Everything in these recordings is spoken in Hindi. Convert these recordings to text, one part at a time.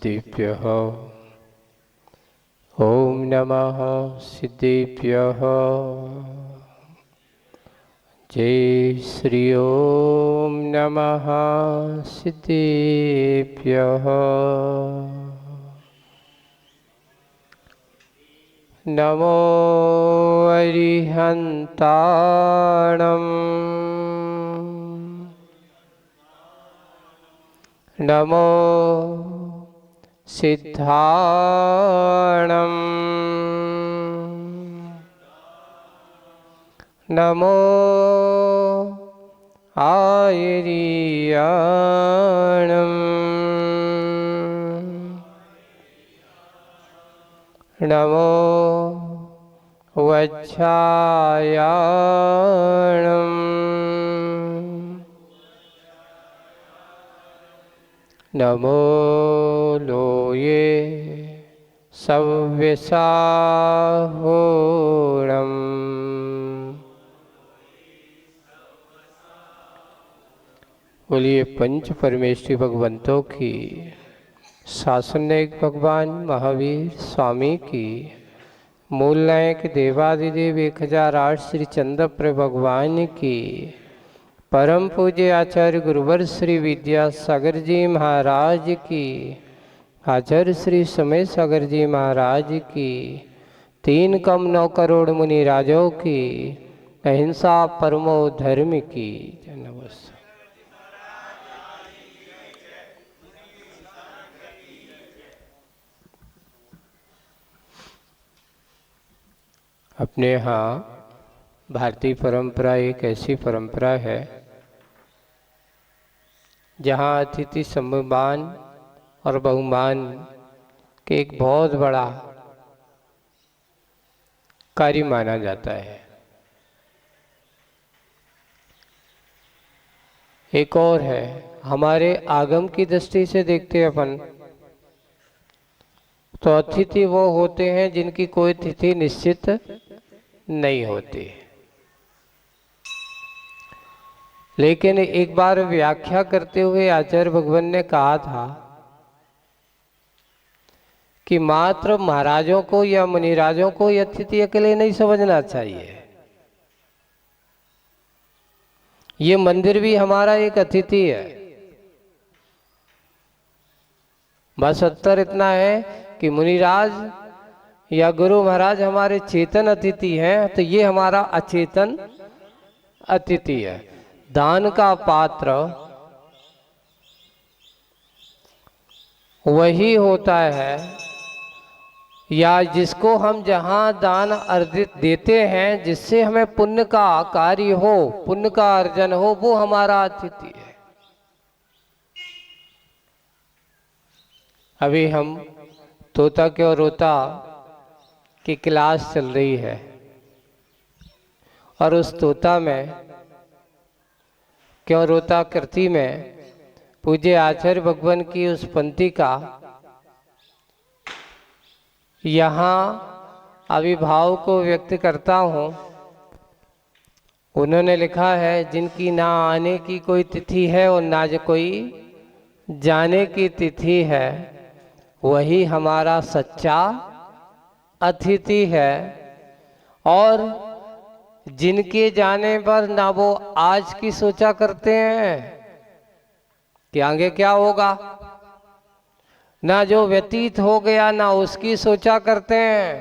सिद्धेभ्यः ॐ नमः सिद्धेभ्यः जय श्री ओम नमः सिद्धेभ्यः नमो अरिहन्ताणम् नमो सिद्धाणम् नमो आयर्याणम् नमो वज्रायाणम् नमो लोये सव्यसाहोणम् बोलिए पंच परमेश्वरी भगवंतों की, शासनिक भगवान महावीर स्वामी की, मूल नायक देवादिदेव 1008 श्री चंद्रप्र भगवान की, परम पूज्य आचार्य गुरुवर श्री विद्यासागर जी महाराज की, आचार्य श्री समय सागर जी महाराज की, 3 कम 9 करोड़ मुनि राजों की, अहिंसा परमो धर्म की। नमस्कार। अपने यहाँ भारतीय परंपरा एक ऐसी परंपरा है जहाँ अतिथि सम्मान और बहुमान के एक बहुत बड़ा कार्य माना जाता है। एक और है, हमारे आगम की दृष्टि से देखते अपन तो अतिथि वो होते हैं जिनकी कोई तिथि निश्चित नहीं होती, लेकिन एक बार व्याख्या करते हुए आचार्य भगवान ने कहा था कि मात्र महाराजों को या मुनिराजों को यह अतिथि अकेले नहीं समझना चाहिए। ये मंदिर भी हमारा एक अतिथि है। बस उत्तर इतना है कि मुनिराज या गुरु महाराज हमारे चेतन अतिथि हैं, तो ये हमारा अचेतन अतिथि है। दान का पात्र वही होता है या जिसको हम जहाँ दान अर्जित देते हैं, जिससे हमें पुण्य का कार्य हो, पुण्य का अर्जन हो, वो हमारा अतिथि है। अभी हम तोता क्यों रोता की क्लास चल रही है और उस तोता में क्यों रोता कृति में पूज्य आचार्य भगवान की उस पंक्ति का यहाँ अभिभाव को व्यक्त करता हूँ। उन्होंने लिखा है, जिनकी ना आने की कोई तिथि है और ना जो कोई जाने की तिथि है, वही हमारा सच्चा अतिथि है। और जिनके जाने पर ना वो आज की सोचा करते हैं कि आगे क्या होगा, ना जो व्यतीत हो गया ना उसकी सोचा करते हैं,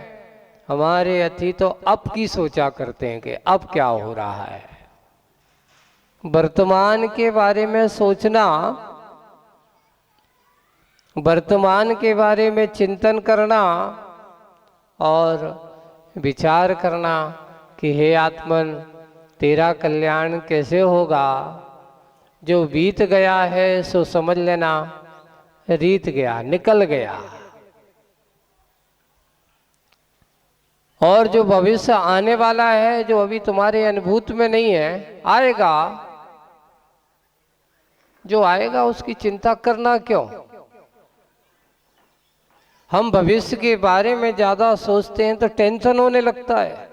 हमारे अतिथि तो अब की सोचा करते हैं कि अब क्या हो रहा है। वर्तमान के बारे में सोचना, वर्तमान के बारे में चिंतन करना और विचार करना कि हे आत्मन, तेरा कल्याण कैसे होगा। जो बीत गया है सो समझ लेना रीत गया, निकल गया, और जो भविष्य आने वाला है, जो अभी तुम्हारे अनुभूत में नहीं है, आएगा। जो आएगा उसकी चिंता करना क्यों। हम भविष्य के बारे में ज्यादा सोचते हैं तो टेंशन होने लगता है,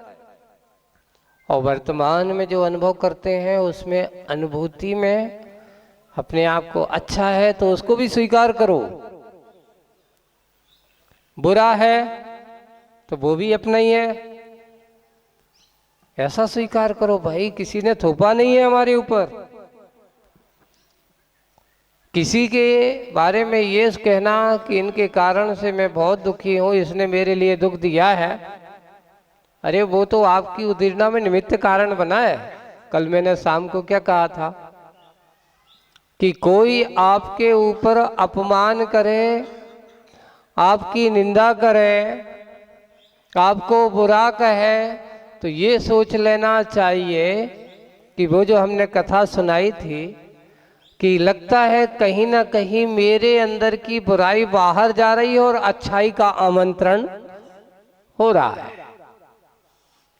और वर्तमान में जो अनुभव करते हैं उसमें अनुभूति में अपने आप को अच्छा है तो उसको भी स्वीकार करो। बुरा है तो वो भी अपना ही है, ऐसा स्वीकार करो भाई। किसी ने थोपा नहीं है हमारे ऊपर। किसी के बारे में ये कहना कि इनके कारण से मैं बहुत दुखी हूं, इसने मेरे लिए दुख दिया है, अरे वो तो आपकी उद्दीर्णा में निमित्त कारण बना है। कल मैंने शाम को क्या कहा था कि कोई आपके ऊपर अपमान करे, आपकी निंदा करे, आपको बुरा कहे, तो ये सोच लेना चाहिए कि वो जो हमने कथा सुनाई थी कि लगता है कहीं ना कहीं मेरे अंदर की बुराई बाहर जा रही है और अच्छाई का आमंत्रण हो रहा है।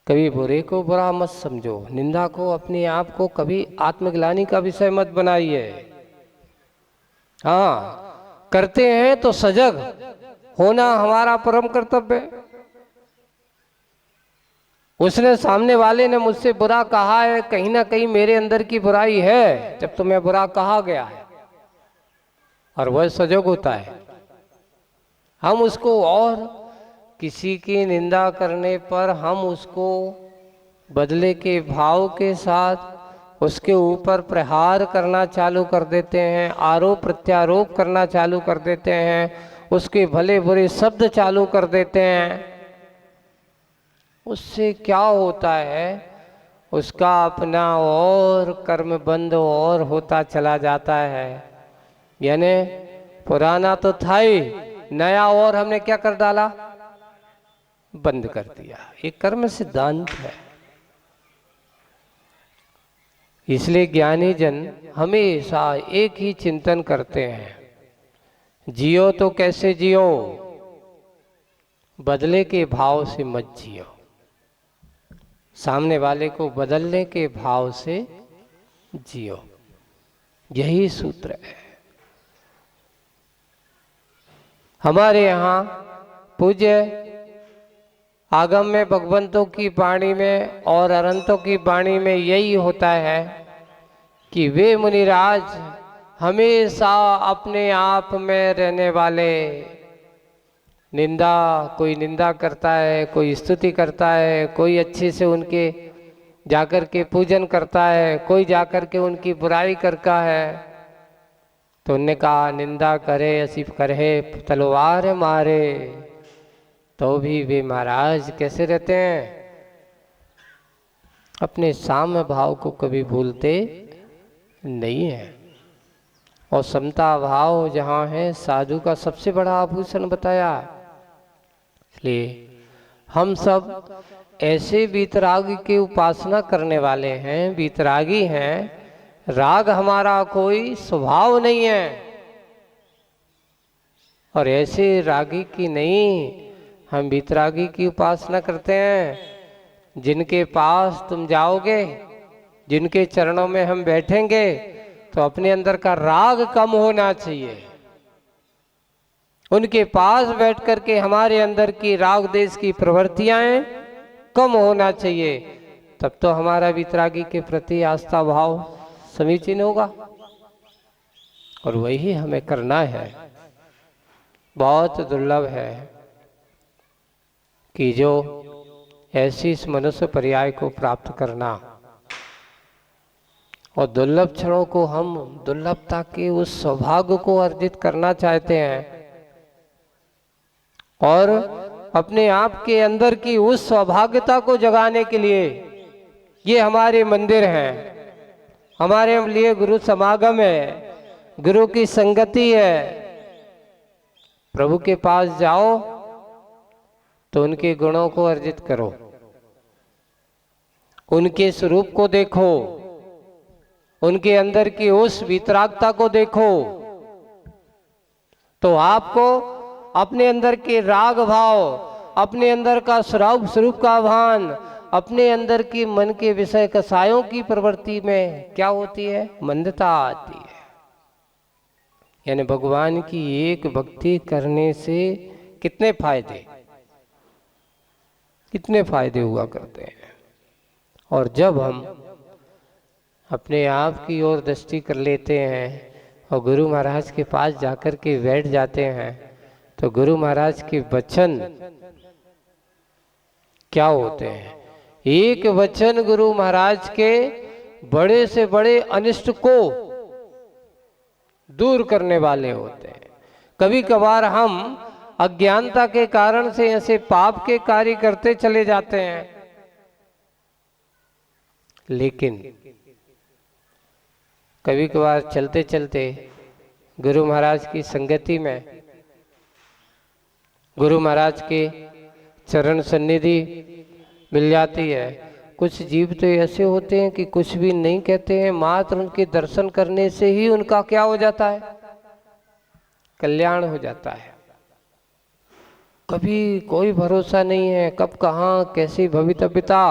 कभी बुरे को बुरा मत समझो, निंदा को अपने आप को कभी आत्मग्लानि का विषय मत बनाइए। हाँ, करते हैं तो सजग होना हमारा परम कर्तव्य है। उसने, सामने वाले ने मुझसे बुरा कहा है, कहीं ना कहीं मेरे अंदर की बुराई है, जब तो मैं बुरा कहा गया है, और वह सजग होता है। हम उसको, और किसी की निंदा करने पर हम उसको बदले के भाव के साथ उसके ऊपर प्रहार करना चालू कर देते हैं, आरोप प्रत्यारोप करना चालू कर देते हैं, उसके भले बुरे शब्द चालू कर देते हैं। उससे क्या होता है, उसका अपना और कर्म बंद और होता चला जाता है। यानी पुराना तो था ही, नया और हमने क्या कर डाला, बंद कर दिया। ये कर्म सिद्धांत है। इसलिए ज्ञानी जन हमेशा एक ही चिंतन करते हैं, जियो तो कैसे जियो, बदले के भाव से मत जियो। सामने वाले को बदलने के भाव से जियो, यही सूत्र है। हमारे यहाँ पूज्य आगम में, भगवंतों की वाणी में और अनंतों की वाणी में यही होता है कि वे मुनिराज हमेशा अपने आप में रहने वाले, निंदा, कोई निंदा करता है, कोई स्तुति करता है, कोई अच्छे से उनके जाकर के पूजन करता है, कोई जाकर के उनकी बुराई करता है, तो उनने कहा निंदा करे असिफ करे तलवार मारे, तो भी वे महाराज कैसे रहते हैं, अपने साम्य भाव को कभी भूलते नहीं है। और समता भाव जहाँ है, साधु का सबसे बड़ा आभूषण बताया। इसलिए हम सब ऐसे वीतराग की उपासना करने वाले हैं, वीतरागी हैं। राग हमारा कोई स्वभाव नहीं है, और ऐसे रागी की नहीं, हम वीतरागी की उपासना करते हैं। जिनके पास तुम जाओगे, जिनके चरणों में हम बैठेंगे, तो अपने अंदर का राग कम होना चाहिए। उनके पास बैठ करके हमारे अंदर की राग देश की प्रवृत्तियां कम होना चाहिए, तब तो हमारा वीतरागी के प्रति आस्था भाव समीचीन होगा। और वही हमें करना है। बहुत दुर्लभ है कि जो ऐसी इस मनुष्य पर्याय को प्राप्त करना, और दुर्लभ क्षणों को हम दुर्लभता के उस सौभाग्य को अर्जित करना चाहते हैं, और अपने आप के अंदर की उस सौभाग्यता को जगाने के लिए ये हमारे मंदिर हैं, हमारे लिए गुरु समागम है, गुरु की संगति है। प्रभु के पास जाओ तो उनके गुणों को अर्जित करो, उनके स्वरूप को देखो, उनके अंदर की उस वितरागता को देखो, तो आपको अपने अंदर के राग भाव, अपने अंदर का स्वरूप का भान, अपने अंदर की मन के विषय कसायों की प्रवृत्ति में क्या होती है, मंदता आती है। यानी भगवान की एक भक्ति करने से कितने फायदे हुआ करते हैं। और जब हम अपने आप की ओर दृष्टि कर लेते हैं और गुरु महाराज के पास जाकर के बैठ जाते हैं, तो गुरु महाराज के वचन क्या होते हैं? एक वचन गुरु महाराज के बड़े से बड़े अनिष्ट को दूर करने वाले होते हैं। कभी कभार हम अज्ञानता के कारण से ऐसे पाप के कार्य करते चले जाते हैं, लेकिन कभी कभार चलते चलते गुरु महाराज की संगति में, गुरु महाराज के चरण सन्निधि मिल जाती है। कुछ जीव तो ऐसे होते हैं कि कुछ भी नहीं कहते हैं, मात्र उनके दर्शन करने से ही उनका क्या हो जाता है? कल्याण हो जाता है। कभी कोई भरोसा नहीं है, कब कहाँ कैसी भवितव्यता,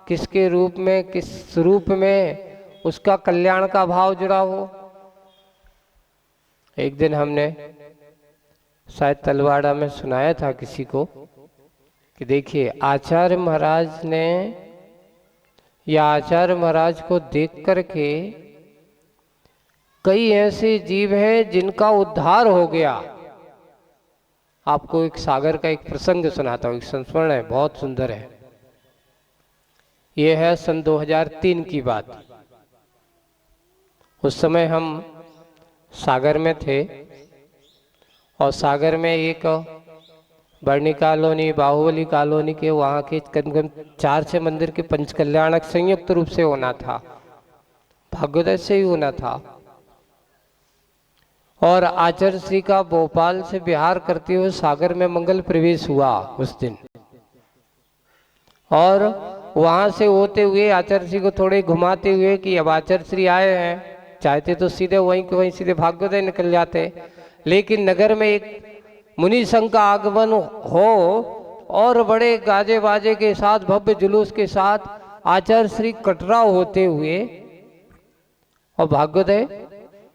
किसके रूप में, किस रूप में उसका कल्याण का भाव जुड़ा हो। एक दिन हमने शायद तलवाड़ा में सुनाया था किसी को कि देखिए, आचार्य महाराज ने या आचार्य महाराज को देख करके कई ऐसे जीव हैं जिनका उद्धार हो गया। आपको एक सागर का एक प्रसंग सुनाता हूँ, एक संस्मरण है, बहुत सुंदर है। यह है सन 2003 की बात। उस समय हम सागर में थे और सागर में एक बर्नी कॉलोनी, बाहुबली कॉलोनी के वहाँ के करीब 4-6 मंदिर के पंचकल्याणक संयुक्त रूप से होना था, भाग्योदय से ही होना था। और आचार्य श्री का भोपाल से बिहार करते हुए सागर में मंगल प्रवेश हुआ उस दिन। और वहां से होते हुए आचार्य श्री को थोड़े घुमाते हुए कि अब आचार्य श्री आए हैं, चाहते तो सीधे वहीं के वहीं सीधे भाग्योदय निकल जाते, लेकिन नगर में एक मुनि संघ का आगमन हो और बड़े गाजे बाजे के साथ, भव्य जुलूस के साथ आचार्य श्री कटरा होते हुए और भाग्योदय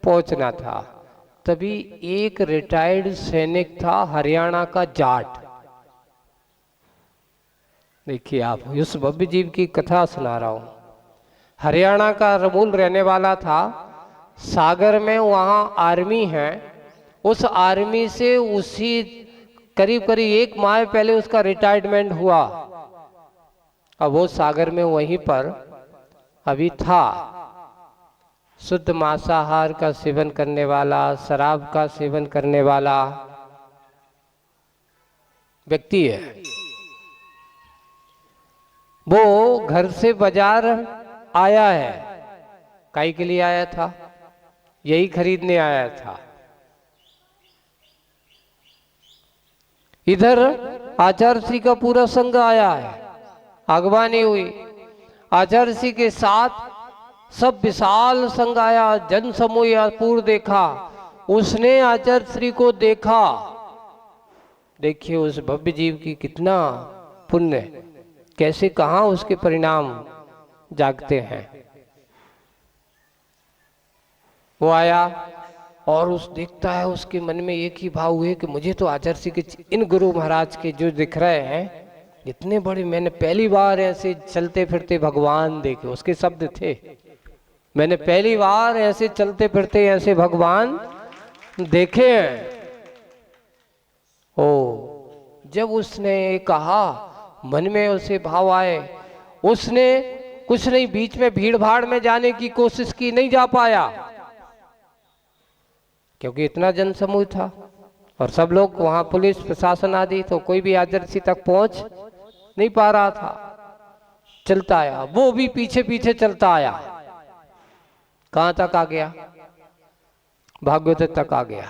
पहुंचना था। तभी एक रिटायर्ड सैनिक था, हरियाणा का जाट। देखिए आप, उस भव्य जीव की कथा सुना रहा हूं। हरियाणा का मूल रहने वाला था, सागर में वहां आर्मी है, उस आर्मी से उसी करीब करीब 1 माह पहले उसका रिटायरमेंट हुआ। अब वो सागर में वहीं पर अभी था। शुद्ध मांसाहार का सेवन करने वाला, शराब का सेवन करने वाला व्यक्ति है। वो घर से बाजार आया है, काई के लिए आया था? यही खरीदने आया था। इधर आचार्य श्री का पूरा संघ आया है, आगवानी हुई। आचार्य श्री के साथ सब विशाल संघ आया, जन समूह पूर्व देखा। उसने आचार्य श्री को देखा। देखिए उस भव्य जीव की कितना पुण्य, कैसे कहाँ उसके परिणाम जागते हैं। वो आया और उस देखता है, उसके मन में एक ही भाव हुए कि मुझे तो आचार्य श्री के इन गुरु महाराज के जो दिख रहे हैं इतने बड़े, मैंने पहली बार ऐसे चलते फिरते भगवान देखे। उसके शब्द थे, मैंने पहली बार ऐसे चलते फिरते ऐसे भगवान देखे हैं। ओ, जब उसने कहा, मन में उसे भाव आए, उसने कुछ नहीं, बीच में भीड़ भाड़ में जाने की कोशिश की, नहीं जा पाया क्योंकि इतना जनसमूह था और सब लोग वहां, पुलिस प्रशासन आदि, तो कोई भी आचार्य श्री तक पहुंच नहीं पा रहा था। चलता आया, वो भी पीछे पीछे चलता आया। कहां तक आ गया? भाग्योदय तक आ गया।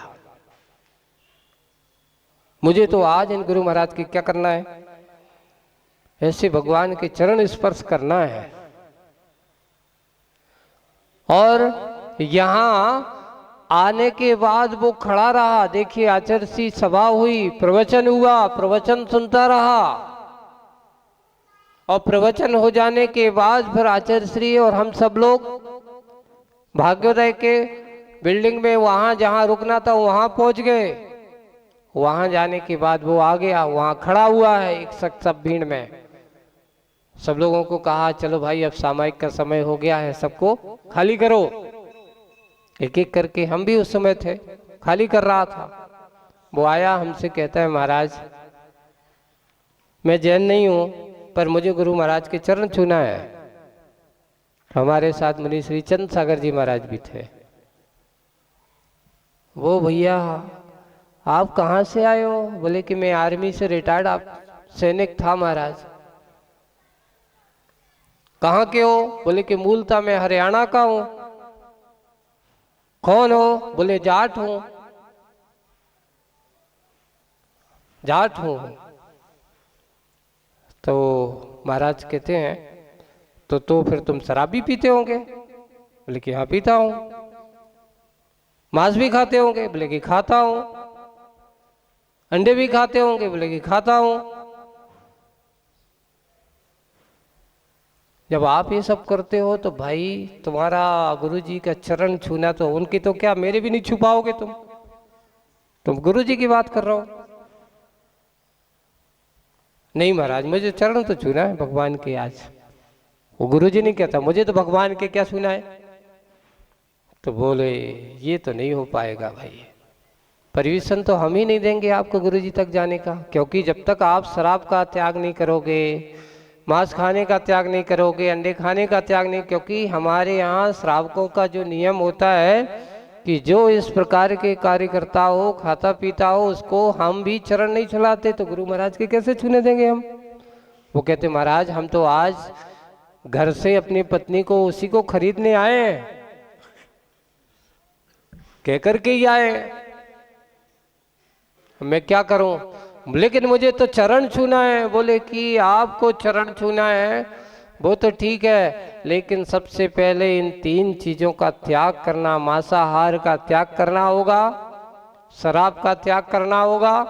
मुझे तो आज इन गुरु महाराज की क्या करना है? ऐसे भगवान के चरण स्पर्श करना है। और यहां आने के बाद वो खड़ा रहा। देखिए आचार्य श्री सभा हुई, प्रवचन हुआ, प्रवचन सुनता रहा और प्रवचन हो जाने के बाद फिर आचार्य श्री और हम सब लोग भाग्योदय के बिल्डिंग में वहां जहां रुकना था वहां पहुंच गए। वहां जाने के बाद वो आ गया, वहां खड़ा हुआ है एक सब भीड़ में। सब लोगों को कहा चलो भाई अब सामायिक का समय हो गया है, सबको खाली करो। एक एक करके, हम भी उस समय थे, खाली कर रहा था। वो आया हमसे कहता है महाराज मैं जैन नहीं हूँ पर मुझे गुरु महाराज के चरण छूना है। हमारे साथ मुनि श्री चंद सागर जी महाराज भी थे। वो भैया आप कहाँ से आए हो? बोले कि मैं आर्मी से रिटायर्ड आप सैनिक था महाराज। कहाँ के हो? बोले कि मूलतः मैं हरियाणा का हूँ। कौन हो? बोले जाट हूँ। जाट हूँ। तो महाराज कहते हैं तो फिर तुम शराब भी पीते होंगे? बोले कि हाँ पीता हूँ। मांस भी खाते होंगे? बोले कि खाता हूँ। अंडे भी खाते होंगे? बोले कि खाता हूँ। जब आप ये सब करते हो तो भाई तुम्हारा गुरुजी का चरण छूना, तो उनकी तो क्या मेरे भी नहीं छू पाओगे तुम गुरुजी की बात कर रहे हो। नहीं महाराज मुझे चरण तो छूना है भगवान के। आज वो गुरुजी नहीं कहता मुझे तो भगवान के क्या छूना है। तो बोले ये तो नहीं हो पाएगा भाई, परमिशन तो हम ही नहीं देंगे आपको गुरुजी तक जाने का, क्योंकि जब तक आप शराब का त्याग नहीं करोगे, मांस खाने का त्याग नहीं करोगे, अंडे खाने का त्याग नहीं, क्योंकि हमारे यहाँ श्रावकों का जो नियम होता है कि जो इस प्रकार के कार्य करता हो, खाता पीता हो, उसको हम भी चरण नहीं छुलाते तो गुरु महाराज के कैसे छूने देंगे हम। वो कहते महाराज हम तो आज घर से अपनी पत्नी को उसी को खरीदने आए हैं, कह करके ही आए हैं, मैं क्या करूं, लेकिन मुझे तो चरण छूना है। बोले कि आपको चरण छूना है वो तो ठीक है, लेकिन सबसे पहले इन 3 चीजों का त्याग करना, मांसाहार का त्याग करना होगा, शराब का त्याग करना होगा,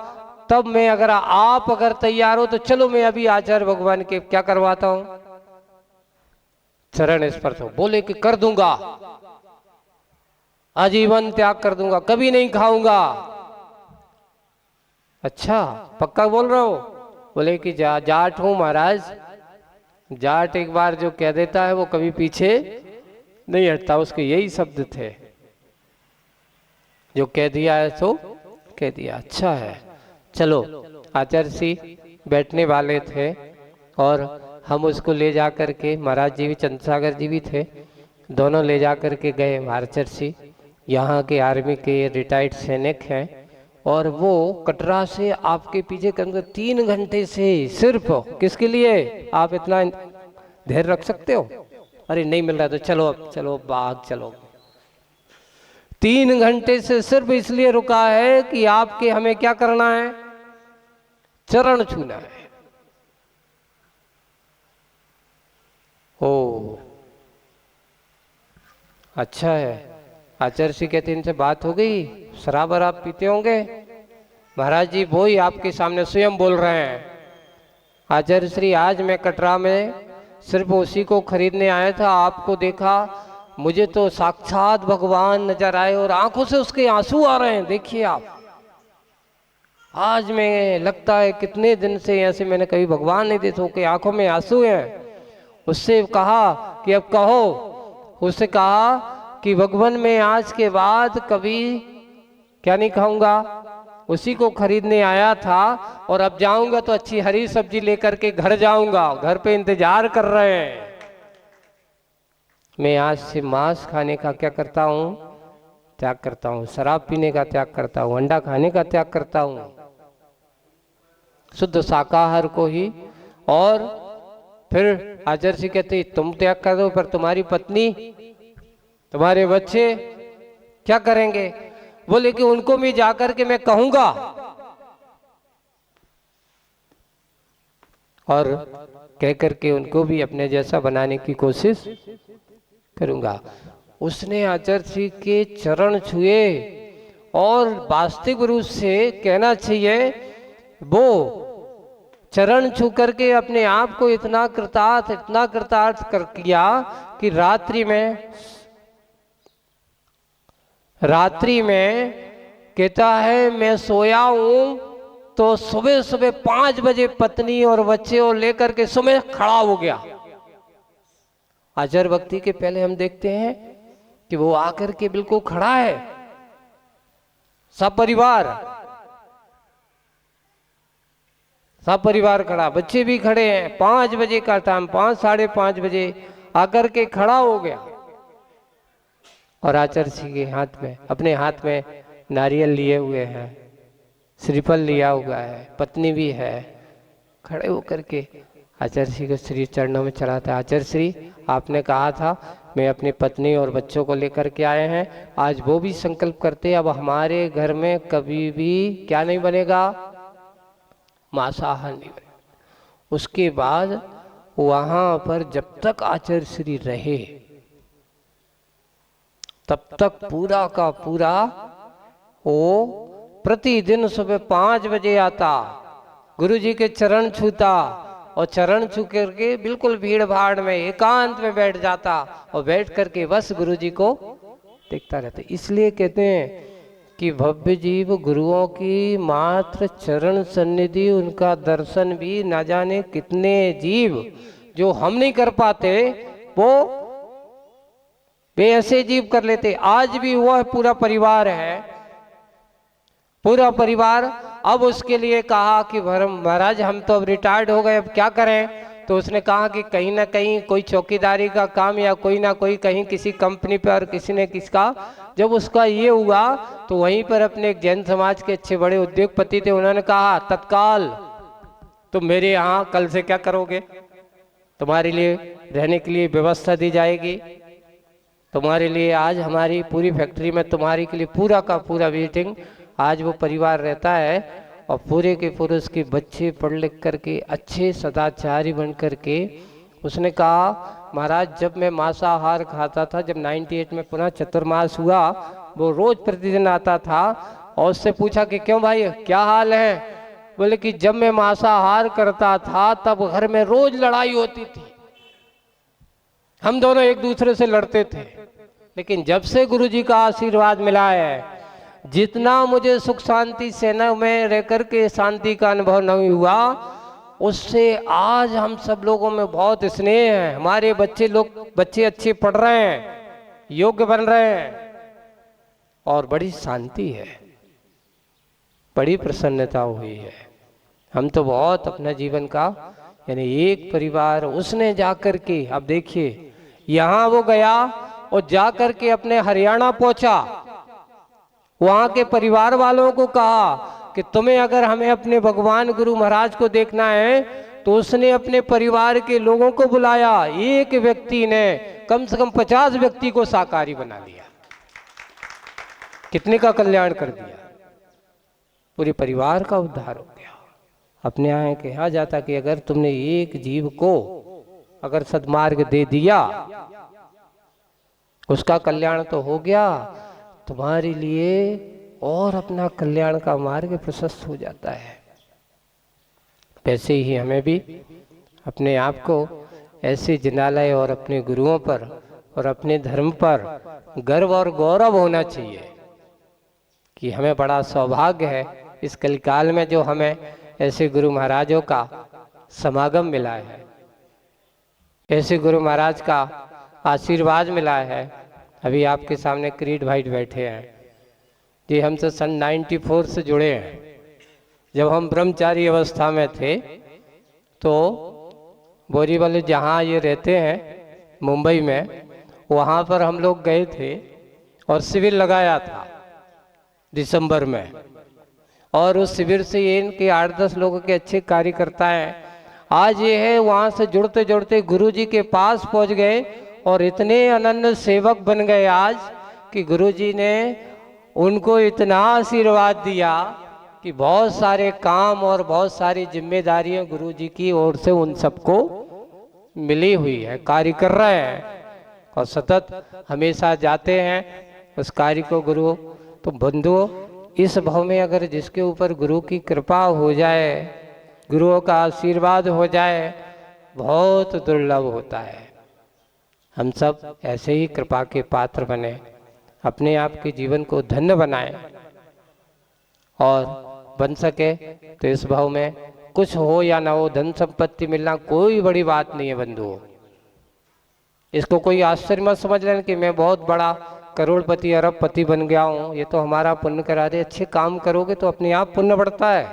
तब मैं आप अगर तैयार हो तो चलो मैं अभी आचार्य भगवान के क्या करवाता हूं, चरण स्पर्श। बोले कि कर दूंगा, आजीवन त्याग कर दूंगा, कभी नहीं खाऊंगा। अच्छा पक्का बोल रहे हो? बोले कि जाट हूं महाराज। जाट एक बार जो कह देता है वो कभी पीछे नहीं हटता, उसके यही शब्द थे, जो कह दिया है सो कह दिया। अच्छा है चलो। आचार्य जी बैठने वाले थे और हम उसको ले जा करके, महाराज जी भी चंद्रसागर जी भी थे, दोनों ले जा करके गए। आचार्य जी यहाँ के आर्मी के रिटायर्ड सैनिक हैं और वो कटरा से आपके पीछे कम से 3 घंटे से सिर्फ किसके लिए, आप इतना धैर्य रख सकते हो? अरे नहीं मिल रहा तो चलो अब चलो बाग चलो। 3 घंटे से सिर्फ इसलिए रुका है कि आपके हमें क्या करना है, चरण छूना है। ओ अच्छा है। आचार्य जी कहते इनसे बात हो गई, शराब वराब पीते होंगे? महाराज जी वो ही आपके सामने स्वयं बोल रहे हैं, आचार्य श्री आज मैं कटरा में सिर्फ उसी को खरीदने आया था, आपको देखा, मुझे तो साक्षात भगवान नजर आए और आंखों से उसके आंसू आ रहे हैं, देखिए आप। आज मैं लगता है कितने दिन से ऐसे मैंने कभी भगवान नहीं देखे, कि आंखों में आंसू हैं। उससे कहा कि अब कहो, उससे कहा कि भगवान मैं आज के बाद कभी क्या नहीं खाऊंगा, उसी को खरीदने आया था और अब जाऊंगा तो अच्छी हरी सब्जी लेकर के घर जाऊंगा, घर पे इंतजार कर रहे हैं। मैं आज से मांस खाने का क्या करता हूँ, त्याग करता हूँ, शराब पीने का त्याग करता हूँ, अंडा खाने का त्याग करता हूँ, शुद्ध शाकाहार को ही। और फिर आचार्य जी कहते तुम त्याग कर दो, पर तुम्हारी पत्नी, तुम्हारे बच्चे क्या करेंगे? बोले कि उनको भी जाकर के मैं कहूंगा और कह करके उनको भी अपने जैसा बनाने की कोशिश करूंगा। उसने आचार्य जी के चरण छुए और वास्तविक रूप से कहना चाहिए वो चरण छू करके अपने आप को इतना कृतार्थ कर किया कि रात्रि में कहता है मैं सोया हूं तो सुबह सुबह 5 बजे पत्नी और बच्चे और लेकर के सुबह खड़ा हो गया। आचार्य भक्ति के पहले हम देखते हैं कि वो आकर के बिल्कुल खड़ा है, सब परिवार सब परिवार खड़ा, बच्चे भी खड़े हैं। 5 बजे का टाइम, 5 साढ़े 5 बजे आकर के खड़ा हो गया और आचार्य जी के हाथ में, अपने हाथ में नारियल लिए हुए हैं, श्रीफल लिया हुआ है, पत्नी भी है। खड़े होकर के आचार्य श्री के श्री चरणों में चढ़ाता है। आचार्य श्री, आपने कहा था मैं अपनी पत्नी और बच्चों को लेकर के आए हैं, आज वो भी संकल्प करते, अब हमारे घर में कभी भी क्या नहीं बनेगा, मांसाहार नहीं बनेगा। उसके बाद वहां पर जब तक आचार्य श्री रहे तब तक पूरा का पूरा वो प्रतिदिन सुबह 5 बजे आता, गुरु जी के चरण छूता और चरण छू करके बिल्कुल भीड़ भाड़ में एकांत में बैठ जाता और बैठ करके बस गुरु जी को देखता रहता। इसलिए कहते हैं कि भव्य जीव गुरुओं की मात्र चरण सन्निधि, उनका दर्शन भी ना जाने कितने जीव जो हम नहीं कर पाते वो वे ऐसे जीव कर लेते। आज भी वह पूरा परिवार है, पूरा परिवार। अब उसके लिए कहा कि महाराज हम तो अब रिटायर्ड हो गए, अब क्या करें? तो उसने कहा कि कहीं ना कहीं कोई चौकीदारी का काम या कोई ना कोई कहीं किसी कंपनी पर और किसी ने किसका, जब उसका ये हुआ तो वहीं पर अपने एक जैन समाज के अच्छे बड़े उद्योगपति थे, उन्होंने कहा तत्काल तुम मेरे यहाँ कल से क्या करोगे, तुम्हारे लिए रहने के लिए व्यवस्था दी जाएगी, तुम्हारे लिए आज हमारी पूरी फैक्ट्री में तुम्हारे के लिए पूरा का पूरा वेटिंग। आज वो परिवार रहता है और पूरे के पूरे उसके बच्चे पढ़ लिख करके अच्छे सदाचारी बन करके। उसने कहा महाराज जब मैं मांसाहार खाता था, जब 98 में पुनः चतुर्मास हुआ, वो रोज प्रतिदिन आता था और उससे पूछा कि क्यों भाई क्या हाल है? बोले कि जब मैं मांसाहार करता था तब घर में रोज लड़ाई होती थी, हम दोनों एक दूसरे से लड़ते थे, लेकिन जब से गुरु जी का आशीर्वाद मिला है, जितना मुझे सुख शांति सेना में रह करके शांति का अनुभव नहीं हुआ, उससे आज हम सब लोगों में बहुत स्नेह है। हमारे बच्चे अच्छे पढ़ रहे हैं, योग्य बन रहे हैं और बड़ी शांति है, बड़ी प्रसन्नता हुई है। हम तो बहुत अपना जीवन का, यानी एक परिवार उसने जाकर के, अब देखिए यहाँ वो गया और जाकर के अपने हरियाणा पहुंचा, वहां के परिवार वालों को कहा कि तुम्हें अगर हमें अपने भगवान गुरु महाराज को देखना है तो उसने अपने परिवार के लोगों को बुलाया। एक व्यक्ति ने कम से कम 50 व्यक्ति को शाकाहारी बना दिया, कितने का कल्याण कर दिया, पूरे परिवार का उद्धार हो गया। अपने यहाँ कहा जाता कि अगर तुमने एक जीव को अगर सद्मार्ग दे दिया, उसका कल्याण तो हो गया, तुम्हारे लिए और अपना कल्याण का मार्ग प्रशस्त हो जाता है। वैसे ही हमें भी अपने आप को ऐसे जिनालय और अपने गुरुओं पर और अपने धर्म पर गर्व और गौरव होना चाहिए कि हमें बड़ा सौभाग्य है इस कलिकाल में जो हमें ऐसे गुरु महाराजों का समागम मिला है, ऐसे गुरु महाराज का आशीर्वाद मिला है। अभी आपके सामने किरीट भाई बैठे हैं, ये हम तो सन 94 से जुड़े हैं। जब हम ब्रह्मचारी अवस्था में थे तो बोरीवली जहाँ ये रहते हैं मुंबई में, वहाँ पर हम लोग गए थे और शिविर लगाया था दिसंबर में, और उस शिविर से ये इनके 8-10 लोगों के अच्छे कार्यकर्ता हैं। आज ये है वहाँ से जुड़ते जुड़ते गुरु जी के पास पहुँच गए और इतने अनन्य सेवक बन गए आज कि गुरु जी ने उनको इतना आशीर्वाद दिया कि बहुत सारे काम और बहुत सारी जिम्मेदारियां गुरु जी की ओर से उन सबको मिली हुई है, कार्य कर रहे हैं और सतत हमेशा जाते हैं उस कार्य को। गुरु तो बंधुओं, इस भाव में अगर जिसके ऊपर गुरु की कृपा हो जाए, गुरुओं का आशीर्वाद हो जाए, बहुत दुर्लभ होता है। हम सब ऐसे ही कृपा के पात्र बने, अपने आप के जीवन को धन्य बनाएं और बन सके तो इस भाव में कुछ हो या ना हो, धन संपत्ति मिलना कोई बड़ी बात नहीं है बंधुओं। इसको कोई आश्चर्य मत समझ लेना कि मैं बहुत बड़ा करोड़पति अरबपति बन गया हूँ, ये तो हमारा पुण्य करा दे। अच्छे काम करोगे तो अपने आप पुण्य बढ़ता है।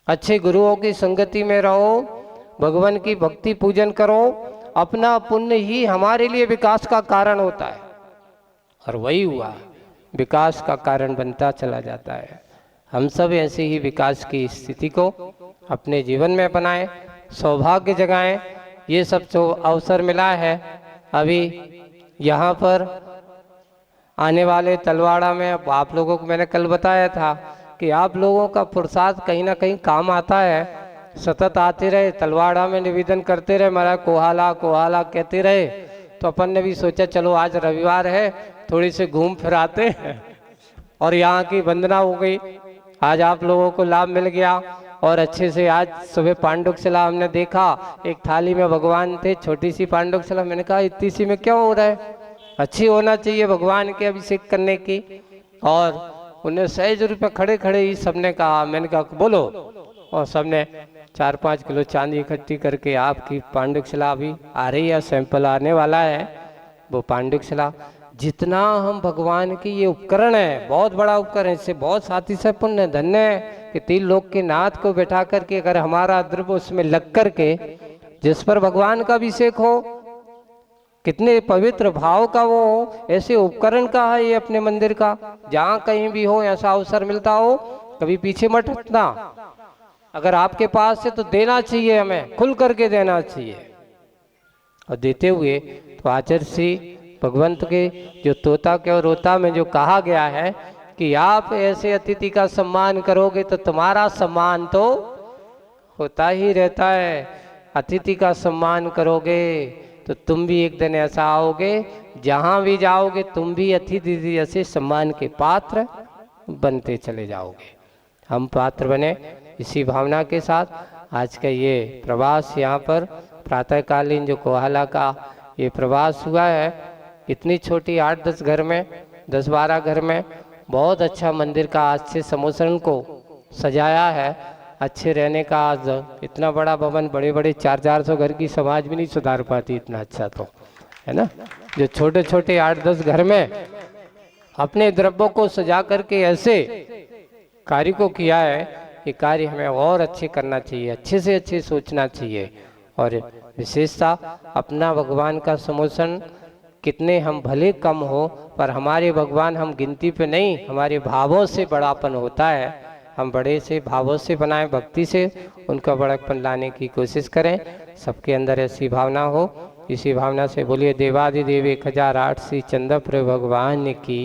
अच्छे गुरुओं की संगति में रहो, भगवान की भक्ति पूजन करो, अपना पुण्य ही हमारे लिए विकास का कारण होता है। और वही हुआ, विकास का कारण बनता चला जाता है। हम सब ऐसे ही विकास की स्थिति को अपने जीवन में अपनाएं, सौभाग्य जगाएं। ये सब जो अवसर मिला है अभी यहाँ पर आने वाले तलवाड़ा में, अब आप लोगों को मैंने कल बताया था कि आप लोगों का प्रसाद कहीं ना कहीं काम आता है। सतत आते रहे, तलवाड़ा में निवेदन करते रहे, महाराज कोहाला कोहाला कहते रहे, तो अपन ने भी सोचा चलो आज रविवार है, थोड़ी से घूम फिर आते हैं। और यहाँ की वंदना हो गई, आज आप लोगों को लाभ मिल गया। और अच्छे से आज सुबह पांडुक शिला हमने देखा, एक थाली में भगवान थे, छोटी सी पांडुक शिला। मैंने कहा इतनी सी में क्या हो रहा है, अच्छी होना चाहिए भगवान के अभिषेक करने की। और उन्हें सहज रूप में खड़े खड़े ही सबने कहा, मैंने कहा बोलो, और सबने 4-5 किलो चांदी इकट्ठी करके आपकी पांडुक शिला अभी आ रही है, सैंपल आने वाला है। वो पांडुक शिला जितना हम भगवान की, ये उपकरण है, बहुत बड़ा उपकरण है, इससे बहुत साथी से पुण्य धन्य है कि 3 लोक के नाथ को बैठा करके अगर हमारा द्रव्य उसमें लग करके जिस पर भगवान का अभिषेक हो, कितने पवित्र भाव का वो हो, ऐसे उपकरण का है ये अपने मंदिर का। जहाँ कहीं भी हो ऐसा अवसर मिलता हो, कभी पीछे मत हटना। अगर आपके पास है तो देना चाहिए, हमें खुल करके देना चाहिए। और देते हुए तो आचार्य श्री भगवंत के जो तोता के और रोता में जो कहा गया है कि आप ऐसे अतिथि का सम्मान करोगे तो तुम्हारा सम्मान तो होता ही रहता है। अतिथि का सम्मान करोगे तो तुम भी एक दिन ऐसा आओगे, जहाँ भी जाओगे तुम भी अतिथि जैसे सम्मान के पात्र बनते चले जाओगे। हम पात्र बने, इसी भावना के साथ आज का ये प्रवास यहाँ पर प्रातःकालीन जो कोहाला का ये प्रवास हुआ है, इतनी छोटी 8-10 घर में, 10-12 घर में बहुत अच्छा मंदिर का आज से समुसरण को सजाया है। अच्छे रहने का आज इतना बड़ा भवन, बड़े बड़े 400-400 घर की समाज भी नहीं सुधार पाती, इतना अच्छा तो है ना। जो छोटे छोटे 8-10 घर में अपने द्रव्यों को सजा करके ऐसे कार्य को किया है, ये कार्य हमें और अच्छे करना चाहिए, अच्छे से अच्छे सोचना चाहिए। और विशेषता अपना भगवान का समुसरण, कितने हम भले कम हो पर हमारे भगवान हम गिनती पे नहीं, हमारे भावों से बड़ापन होता है। हम बड़े से भावों से बनाएं, भक्ति से उनका बड़ापन लाने की कोशिश करें, सबके अंदर ऐसी भावना हो। इसी भावना से बोलिए देवादिदेव 1008 श्री चंद्रप्रभु भगवान की